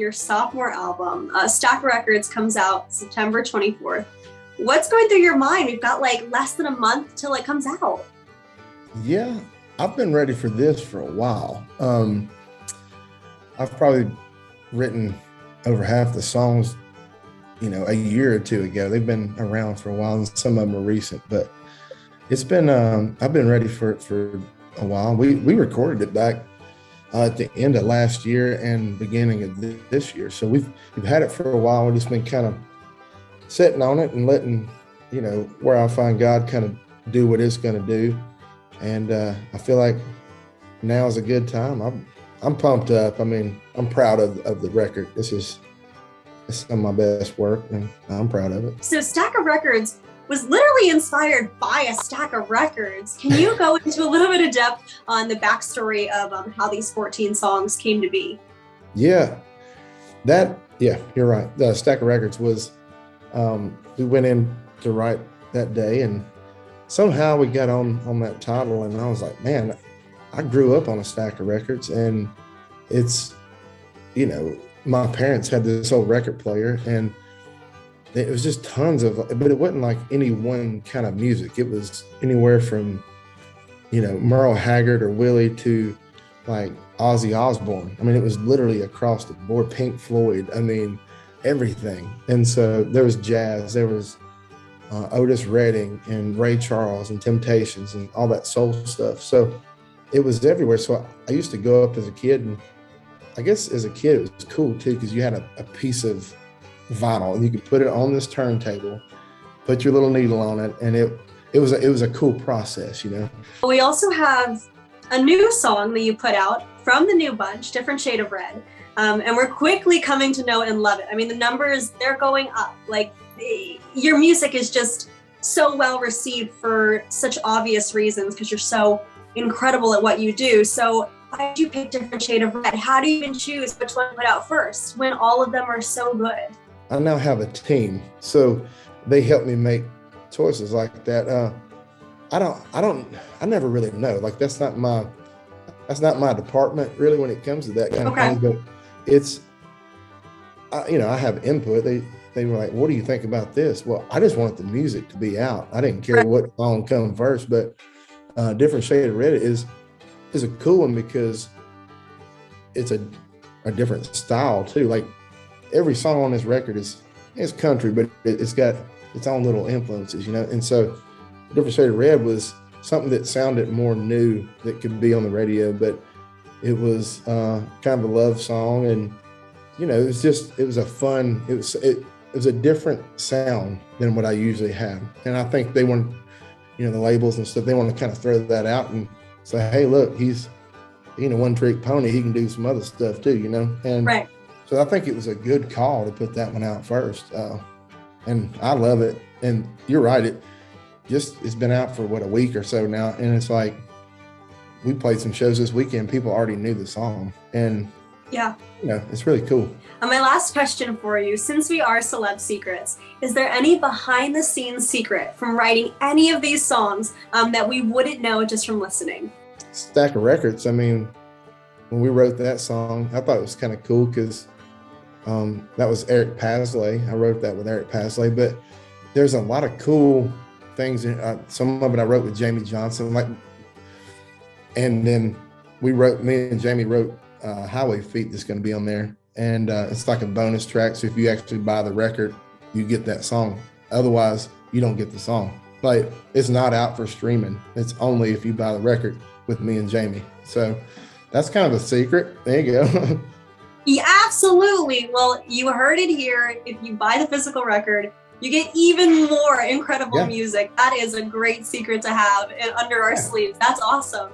your sophomore album. Stack Records comes out September 24th. What's going through your mind? We've got like less than a month till it comes out. Yeah, I've been ready for this for a while. I've probably written over half the songs, a year or two ago. They've been around for a while, and some of them are recent, but it's been, I've been ready for it for a while. We recorded it back at the end of last year and beginning of this year. So we've had it for a while. We've just been kind of sitting on it and letting, where I find God kind of do what it's going to do. And I feel like now is a good time. I'm pumped up. I mean, I'm proud of the record. This is some of my best work, and I'm proud of it. So Stack of Records was literally inspired by a stack of records. Can you go into a little bit of depth on the backstory of how these 14 songs came to be? Yeah, you're right. The Stack of Records was, we went in to write that day, and somehow we got on that title, and I was like, man, I grew up on a stack of records, and it's, my parents had this old record player, and it was just tons of, but it wasn't like any one kind of music. It was anywhere from, Merle Haggard or Willie to like Ozzy Osbourne. I mean, it was literally across the board, Pink Floyd, I mean, everything. And so there was jazz, there was Otis Redding and Ray Charles and Temptations and all that soul stuff. So it was everywhere. So I used to go up as a kid, and I guess as a kid, it was cool too, because you had a piece of vinyl and you could put it on this turntable, put your little needle on it, and it was a cool process, We also have a new song that you put out from the new bunch, Different Shade of Red, and we're quickly coming to know and love it. I mean, the numbers, they're going up. Like, your music is just so well received for such obvious reasons, because you're so incredible at what you do. So why did you pick Different Shade of Red? How do you even choose which one to put out first when all of them are so good? I now have a team, so they help me make choices like that. I never really know. Like, that's not my department really when it comes to that kind of thing. But it's, I have input. They were like, what do you think about this? Well, I just wanted the music to be out. I didn't care what song come first, but Different Shade of Red is a cool one because it's a different style too. Like, every song on this record is country, but it's got its own little influences, And so Different Shade of Red was something that sounded more new that could be on the radio, but it was kind of a love song, and it was a different sound than what I usually have. And I think they want, the labels and stuff, they want to kind of throw that out and say, hey, look, he's, one trick pony. He can do some other stuff too, And right. So I think it was a good call to put that one out first. And I love it. And you're right. It's been out for a week or so now. And it's like, we played some shows this weekend. People already knew the song, and yeah, it's really cool. And my last question for you, since we are Celeb Secrets, is there any behind the scenes secret from writing any of these songs that we wouldn't know just from listening? Stack of Records. I mean, when we wrote that song, I thought it was kind of cool because that was Eric Pasley. I wrote that with Eric Pasley, but there's a lot of cool things. Some of it I wrote with Jamie Johnson, and then me and Jamie wrote Highway Feet that's going to be on there. And it's like a bonus track. So if you actually buy the record, you get that song. Otherwise, you don't get the song. Like, it's not out for streaming. It's only if you buy the record with me and Jamie. So that's kind of a secret. There you go. Yeah, absolutely. Well, you heard it here. If you buy the physical record, you get even more incredible music. That is a great secret to have under our sleeves. That's awesome.